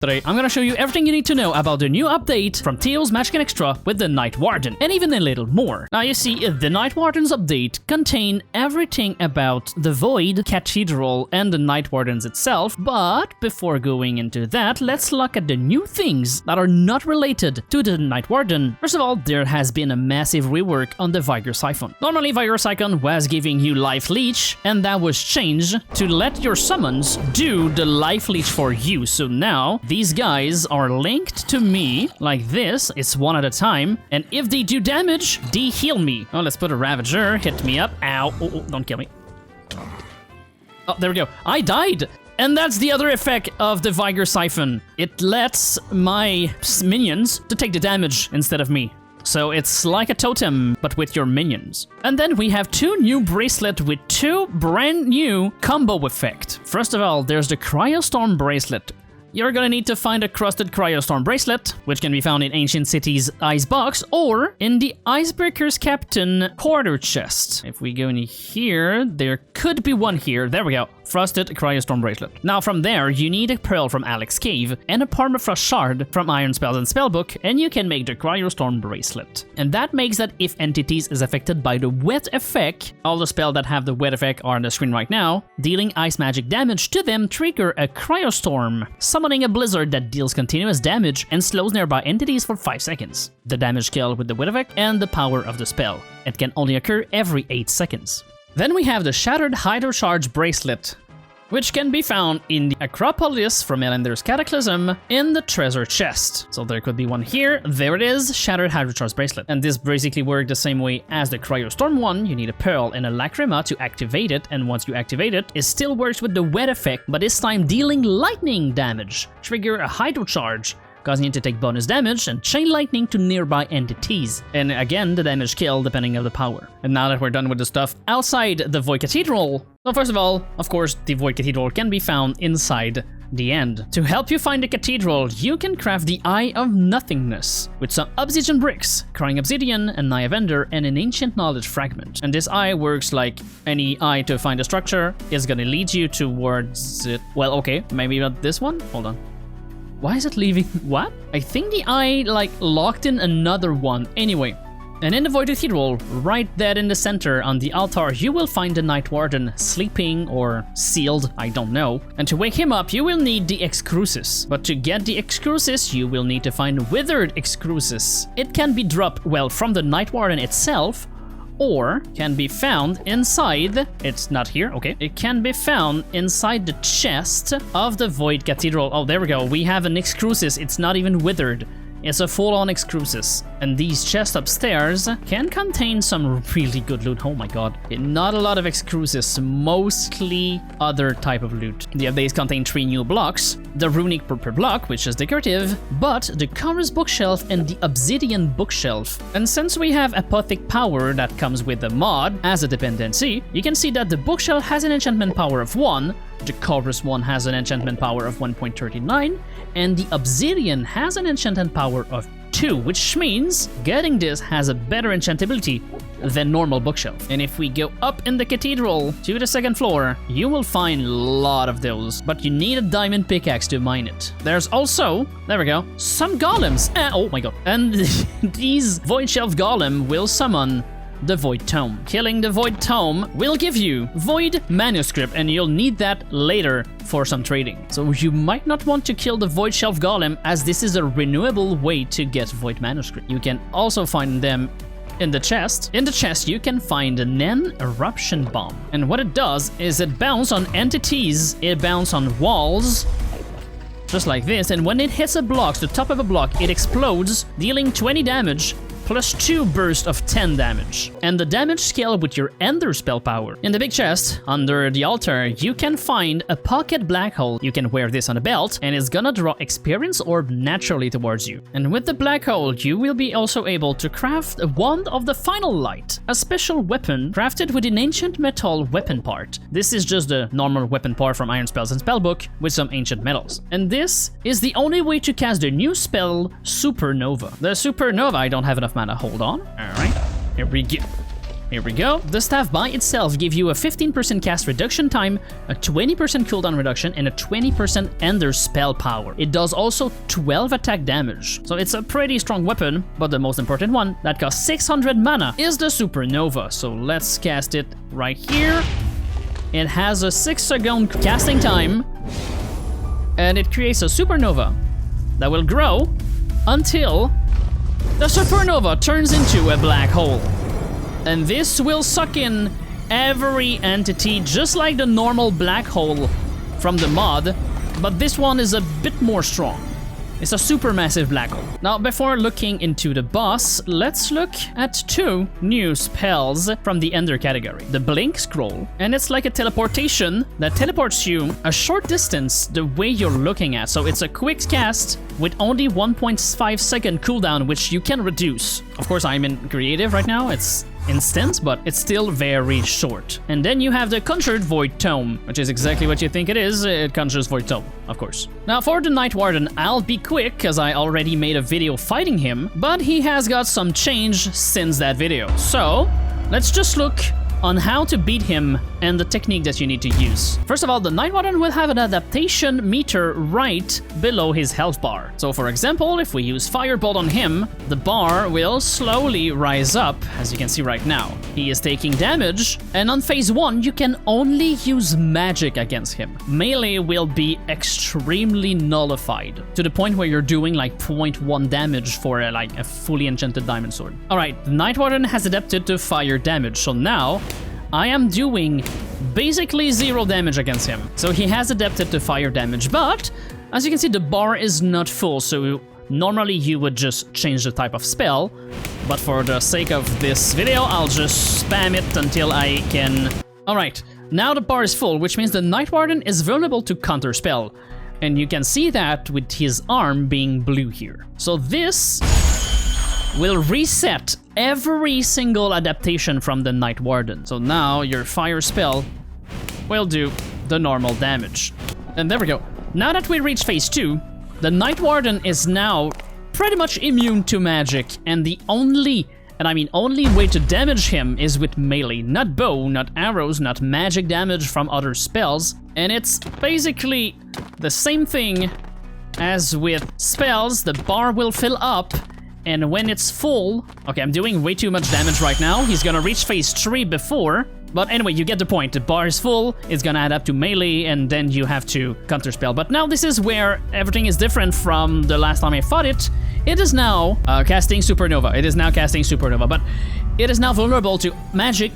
Today, I'm gonna show you everything you need to know about the new update from Teal's Magic and Extra with the Nightwarden, and even a little more. Now you see, the Nightwarden's update contain everything about the Void, Cathedral, and the Nightwardens itself, but before going into that, let's look at the new things that are not related to the Nightwarden. First of all, there has been a massive rework on the Vigor Siphon. Normally, Vigor Siphon was giving you Life Leech, and that was changed to let your summons do the Life Leech for you, so now these guys are linked to me like this. It's one at a time, and if they do damage, they heal me. Oh, let's put a Ravager, hit me up. Ow, oh, don't kill me. Oh, there we go. I died. And that's the other effect of the Vigor Siphon. It lets my minions to take the damage instead of me. So it's like a totem, but with your minions. And then we have two new bracelets with two brand new combo effect. First of all, there's the Cryostorm bracelet. You're gonna need to find a crusted Cryostorm bracelet, which can be found in Ancient City's ice box or in the Icebreaker's Captain quarter chest. If we go in here, there could be one here. There we go. Frosted Cryostorm bracelet. Now from there, you need a pearl from Alex Cave and a Permafrost shard from Iron Spells and Spellbook, and you can make the Cryostorm bracelet. And that makes that if entities is affected by the wet effect, all the spells that have the wet effect are on the screen right now, dealing ice magic damage to them trigger a Cryostorm, summoning a blizzard that deals continuous damage and slows nearby entities for 5 seconds. The damage scale with the wet effect and the power of the spell. It can only occur every 8 seconds. Then we have the Shattered Hydrocharge bracelet, which can be found in the Acropolis from Elender's Cataclysm in the treasure chest. So there could be one here. There it is, Shattered Hydrocharge bracelet. And this basically works the same way as the Cryostorm one. You need a pearl and a lacrima to activate it, and once you activate it, it still works with the wet effect, but this time dealing lightning damage. Trigger a Hydrocharge, causing you to take bonus damage and chain lightning to nearby entities. And again, the damage scale depending on the power. And now that we're done with the stuff outside the Void Cathedral, so first of all, of course, the Void Cathedral can be found inside the end. To help you find the cathedral, you can craft the Eye of Nothingness with some obsidian bricks, crying obsidian, an Eye of Ender, and an ancient knowledge fragment. And this eye works like any eye to find a structure. It's gonna lead you towards it. Well, okay, maybe not this one? Hold on. Why is it leaving? What? I think the eye, like, locked in another one. Anyway. And in the Void Cathedral, right there in the center on the altar, you will find the Nightwarden sleeping or sealed, I don't know. And to wake him up, you will need the Excrucis. But to get the Excrucis, you will need to find Withered Excrucis. It can be dropped, well, from the Nightwarden itself, or can be found inside, it's not here, okay. It can be found inside the chest of the Void Cathedral. Oh, there we go. We have an Excrucis. It's not even withered. It's a full-on Excrucis. And these chests upstairs can contain some really good loot. Oh my god. Not a lot of Excrucis, mostly other type of loot. The updates contain 3 new blocks. The Runic Purple block, which is decorative, but the Chorus bookshelf and the Obsidian bookshelf. And since we have Apothic power that comes with the mod as a dependency, you can see that the bookshelf has an enchantment power of 1, the Chorus one has an enchantment power of 1.39, and the Obsidian has an enchantment power of 2, which means getting this has a better enchantability than normal bookshelf. And if we go up in the cathedral to the 2nd floor, you will find a lot of those, but you need a diamond pickaxe to mine it. There's also, there we go, some golems. Oh my god. And these Void Shelf Golem will summon the Void Tome. Killing the Void Tome will give you Void Manuscript, and you'll need that later for some trading. So you might not want to kill the Void Shelf Golem, as this is a renewable way to get Void Manuscript. You can also find them in the chest. In the chest, you can find a Nen Eruption Bomb. And what it does is it bounces on entities, it bounces on walls, just like this, and when it hits a block, the top of a block, it explodes, dealing 20 damage, plus 2 bursts of 10 damage. And the damage scale with your Ender spell power. In the big chest, under the altar, you can find a pocket black hole. You can wear this on a belt, and it's gonna draw experience orb naturally towards you. And with the black hole, you will be also able to craft a Wand of the Final Light, a special weapon crafted with an ancient metal weapon part. This is just the normal weapon part from Iron Spells and Spellbook with some ancient metals. And this is the only way to cast the new spell, Supernova. The Supernova, I don't have enough mana, hold on. All right, here we go. Here we go. The staff by itself gives you a 15% cast reduction time, a 20% cooldown reduction, and a 20% ender spell power. It does also 12 attack damage. So it's a pretty strong weapon, but the most important one, that costs 600 mana, is the Supernova. So let's cast it right here. It has a 6-second casting time, and it creates a Supernova that will grow until the Supernova turns into a black hole. And this will suck in every entity just like the normal black hole from the mod, but this one is a bit more strong. It's a supermassive black hole. Now, before looking into the boss, let's look at 2 new spells from the Ender category. The Blink Scroll, and it's like a teleportation that teleports you a short distance the way you're looking at. So it's a quick cast with only 1.5 second cooldown, which you can reduce. Of course, I'm in creative right now. It's instant, but it's still very short. And then you have the Conjured Void Tome, which is exactly what you think it is. It conjures Void Tome, of course. Now, for the Nightwarden, I'll be quick, because I already made a video fighting him, but he has got some change since that video. So, let's just look on how to beat him and the technique that you need to use. First of all, the Nightwarden will have an adaptation meter right below his health bar. So for example, if we use Firebolt on him, the bar will slowly rise up, as you can see right now. He is taking damage, and on phase 1, you can only use magic against him. Melee will be extremely nullified, to the point where you're doing like 0.1 damage for a fully enchanted diamond sword. Alright, the Nightwarden has adapted to fire damage, so now I am doing basically 0 damage against him. So he has adapted to fire damage, but as you can see, the bar is not full, so normally you would just change the type of spell, but for the sake of this video, I'll just spam it until I can... Alright, now the bar is full, which means the Nightwarden is vulnerable to counterspell, and you can see that with his arm being blue here. So this will reset every single adaptation from the Nightwarden. So now your fire spell will do the normal damage. And there we go. Now that we reach phase 2, the Nightwarden is now pretty much immune to magic, and the only, and I mean only way to damage him is with melee. Not bow, not arrows, not magic damage from other spells. And it's basically the same thing as with spells. The bar will fill up, and when it's full... Okay, I'm doing way too much damage right now. He's gonna reach phase 3 before. But anyway, you get the point. The bar is full, it's gonna add up to melee, and then you have to counterspell. But now this is where everything is different from the last time I fought it. It is now casting Supernova. It is now casting Supernova, but it is now vulnerable to magic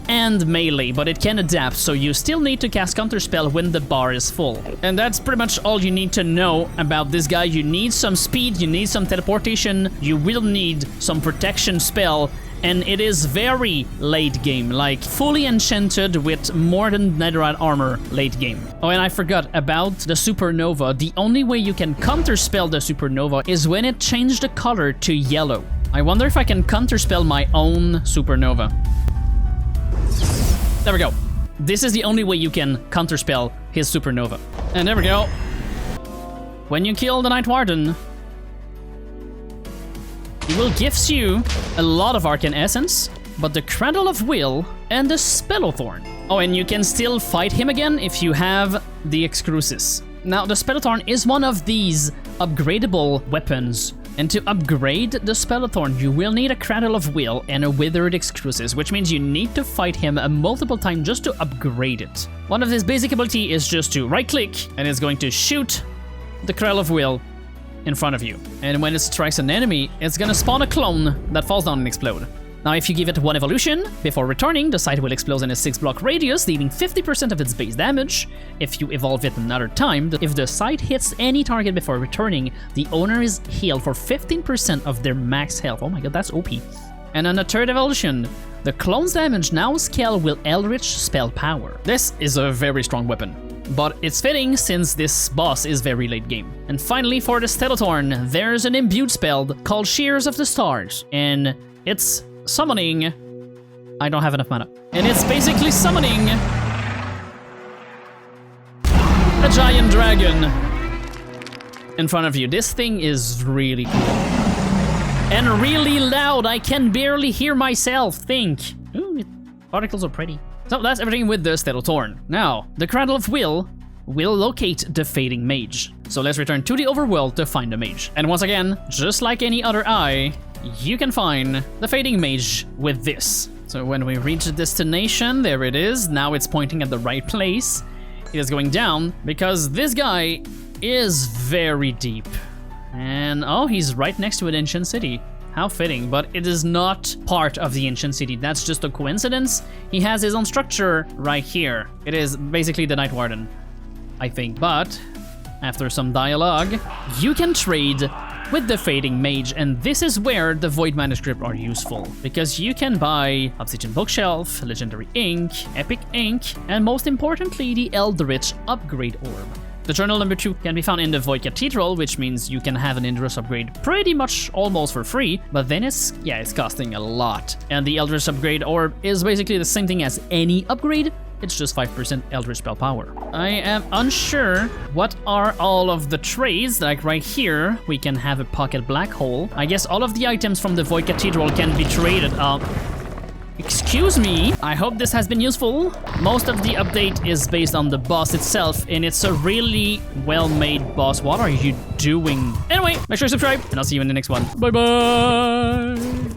and melee, but it can adapt, so you still need to cast counterspell when the bar is full. And that's pretty much all you need to know about this guy. You need some speed, you need some teleportation, you will need some protection spell, and it is very late game, like fully enchanted with more than netherite armor late game. Oh, and I forgot about the Supernova. The only way you can counterspell the Supernova is when it changed the color to yellow. I wonder if I can counterspell my own Supernova. There we go. This is the only way you can counterspell his Supernova. And there we go. When you kill the Nightwarden, he will give you a lot of Arcane Essence, but the Cradle of Will and the Spellowthorn. Oh, and you can still fight him again if you have the Excrucis. Now, the Spellowthorn is one of these upgradable weapons. And to upgrade the Spellowthorn, you will need a Cradle of Will and a Withered Excrucis, which means you need to fight him multiple times just to upgrade it. One of his basic ability is just to right-click, and it's going to shoot the Cradle of Will in front of you. And when it strikes an enemy, it's gonna spawn a clone that falls down and explode. Now, if you give it 1 evolution, before returning, the site will explode in a 6-block radius, leaving 50% of its base damage. If you evolve it another time, if the site hits any target before returning, the owner is healed for 15% of their max health. Oh my god, that's OP. And on the 3rd evolution, the clone's damage now scale with Eldritch spell power. This is a very strong weapon, but it's fitting since this boss is very late game. And finally, for the Spellowthorn, there's an imbued spell called Shears of the Stars, and it's summoning... I don't have enough mana. And it's basically summoning a giant dragon in front of you. This thing is really cool. And really loud. I can barely hear myself think. Ooh, it Particles are pretty. So that's everything with the Stellar Thorn. Now, the Cradle of Will locate the Fading Mage. So let's return to the overworld to find the mage. And once again, just like any other eye, you can find the Fading Mage with this. So when we reach the destination, there it is. Now it's pointing at the right place. It is going down because this guy is very deep. And oh, he's right next to an ancient city. How fitting, but it is not part of the ancient city. That's just a coincidence. He has his own structure right here. It is basically the Nightwarden, I think. But after some dialogue, you can trade with the Fading Mage, and this is where the Void Manuscript are useful, because you can buy Obsidian Bookshelf, Legendary Ink, Epic Ink, and most importantly, the Eldritch Upgrade Orb. The journal number 2 can be found in the Void Cathedral, which means you can have an Eldritch upgrade pretty much almost for free, but then it's costing a lot. And the Eldritch Upgrade Orb is basically the same thing as any upgrade, it's just 5% Eldritch spell power. I am unsure what are all of the trades, like right here, we can have a Pocket Black Hole. I guess all of the items from the Void Cathedral can be traded. Excuse me, I hope this has been useful. Most of the update is based on the boss itself, and it's a really well-made boss. What are you doing? Anyway, make sure to subscribe, and I'll see you in the next one. Bye-bye!